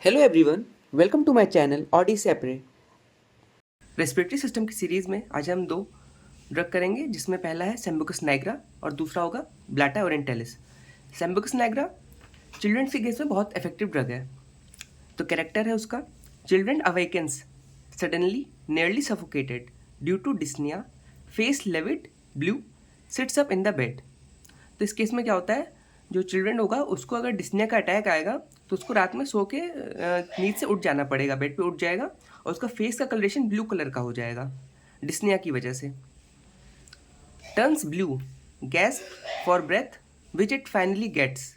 Hello everyone, welcome to my channel ऑडी सेपरे। Respiratory system की सीरीज़ में आज हम दो ड्रग करेंगे, जिसमें पहला है सेम्बुकस नाइग्रा और दूसरा होगा blatta orientalis. Sambucus nigra children's के केस में बहुत इफेक्टिव ड्रग है। तो कैरेक्टर है उसका, children awakens suddenly nearly suffocated due to dyspnoea, face livid blue, sits up in the bed. तो इस केस में क्या होता है, जो चिल्ड्रन होगा उसको अगर डिस्निया का अटैक आएगा तो उसको रात में सो के नींद से उठ जाना पड़ेगा, बेड पे उठ जाएगा और उसका फेस का कलरेशन ब्लू कलर का हो जाएगा डिस्निया की वजह से। Turns blue, gasps for breath which it finally gets,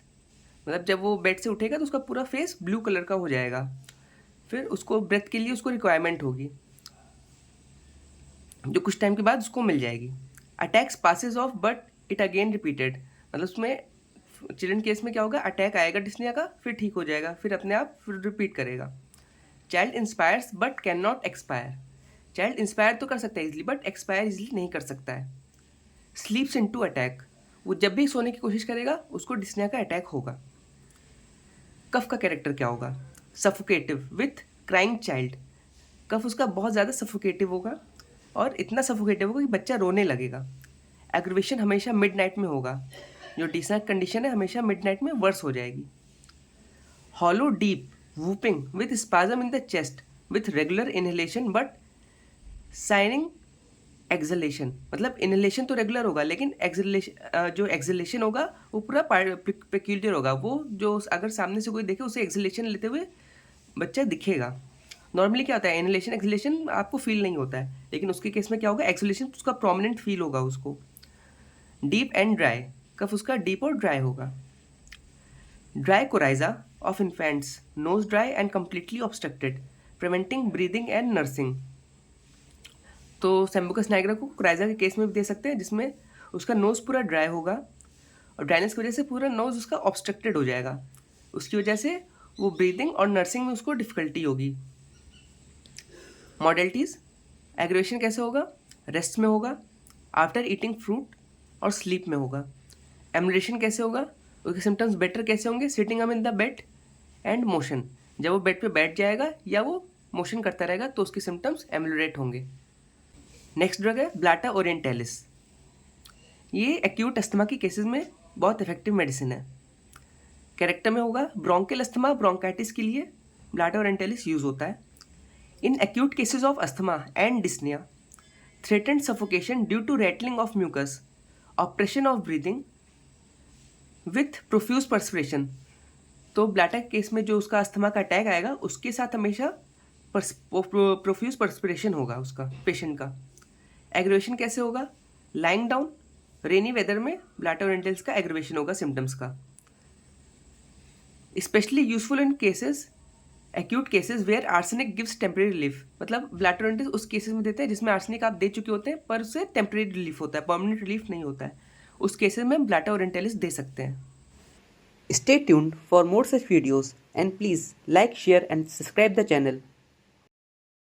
मतलब जब वो बेड से उठेगा तो उसका पूरा फेस ब्लू कलर का हो जाएगा। फिर उसको ब्रेथ के लिए उसको रिक्वायरमेंट होगी, जो कुछ टाइम के बाद उसको मिल जाएगी। Attacks passes of but it again repeated, मतलब उसमें चिल्ड्रन केस में क्या होगा, अटैक आएगा डिस्निया का, फिर ठीक हो जाएगा, फिर अपने आप फिर रिपीट करेगा। Child inspires but can not expire, child inspire तो कर सकता है इजिली बट एक्सपायर इजिली नहीं कर सकता है। स्लीप्स इनटू अटैक, वो जब भी सोने की कोशिश करेगा उसको डिस्निया का अटैक होगा। कफ का कैरेक्टर क्या होगा, सफोकेटिव विथ क्राइंग चाइल्ड, कफ उसका बहुत ज़्यादा सफोकेटिव होगा और इतना सफोकेटिव होगा कि बच्चा रोने लगेगा। एग्रीवेशन हमेशा मिडनाइट में होगा, जो डिस्निया कंडीशन है हमेशा मिडनाइट में वर्स हो जाएगी। Hollow deep whooping with spasm in the chest with regular inhalation but signing acceleration, मतलब इनहेलेशन तो रेगुलर होगा लेकिन एक्सलेशन जो एक्सलेशन होगा वो पूरा पेक्यूलियर होगा। वो जो अगर सामने से कोई देखे उसे एक्सलेशन लेते हुए बच्चा दिखेगा। नॉर्मली क्या होता है, इनहेलेशन एक्सलेशन आपको फील नहीं होता है, लेकिन उसके केस में क्या होगा, एक्सलेशन उसका प्रोमिनेंट फील होगा उसको। डीप एंड ड्राई, कफ उसका डीप और ड्राई होगा। Dry coryza of infants, nose dry and completely obstructed, preventing breathing and nursing. तो सेम्बुकस नाइग्रा को कोराइजा के केस में भी दे सकते हैं, जिसमें उसका नोज़ पूरा ड्राई होगा और ड्राइनेस की वजह से पूरा नोज़ उसका ऑब्स्ट्रक्टेड हो जाएगा, उसकी वजह से वो ब्रीदिंग और नर्सिंग में उसको डिफ़िकल्टी होगी। मॉडलिटीज़, एग्रेवेशन कैसे होगा, रेस्ट में होगा, आफ्टर ईटिंग फ्रूट और स्लीप में होगा। एमुलेशन कैसे होगा, उसके सिम्टम्स बेटर कैसे होंगे, sitting up in the bed and motion, जब वो बेड पे बैठ जाएगा या वो मोशन करता रहेगा तो उसके सिम्टम्स एमुलेट होंगे। नेक्स्ट ड्रग है ब्लाटा ओरिएंटैलिस। ये एक्यूट अस्थमा की केसेस में बहुत इफेक्टिव मेडिसिन है। कैरेक्टर में होगा, ब्रोंकियल अस्थमा ब्रोंकाइटिस के लिए ब्लाटा ओरिएंटैलिस यूज होता है। In acute cases of asthma and dyspnoea, threatened suffocation due to rattling of mucus, operation of breathing with profuse perspiration. तो ब्लाटा के केस में जो उसका अस्थमा का अटैक आएगा उसके साथ हमेशा प्रोफ्यूज पर्सपिरेशन होगा उसका पेशेंट का। एग्रेवेशन कैसे होगा, लाइंग डाउन, रेनी वेदर में ब्लाटा ओरिएंटैलिस का एग्रेवेशन होगा सिम्टम्स का। Specially useful in cases, acute cases where arsenic gives temporary relief, मतलब ब्लाटा ओरिएंटैलिस उस केसेस में देते हैं जिसमें आर्सेनिक आप दे चुके होते हैं पर उससे टेम्परेरी रिलीफ होता है, परमानेंट रिलीफ नहीं होता है, उस केसेस में ब्लाटा ओरिएंटैलिस दे सकते हैं। Stay tuned for more such videos and please like, share and subscribe the channel.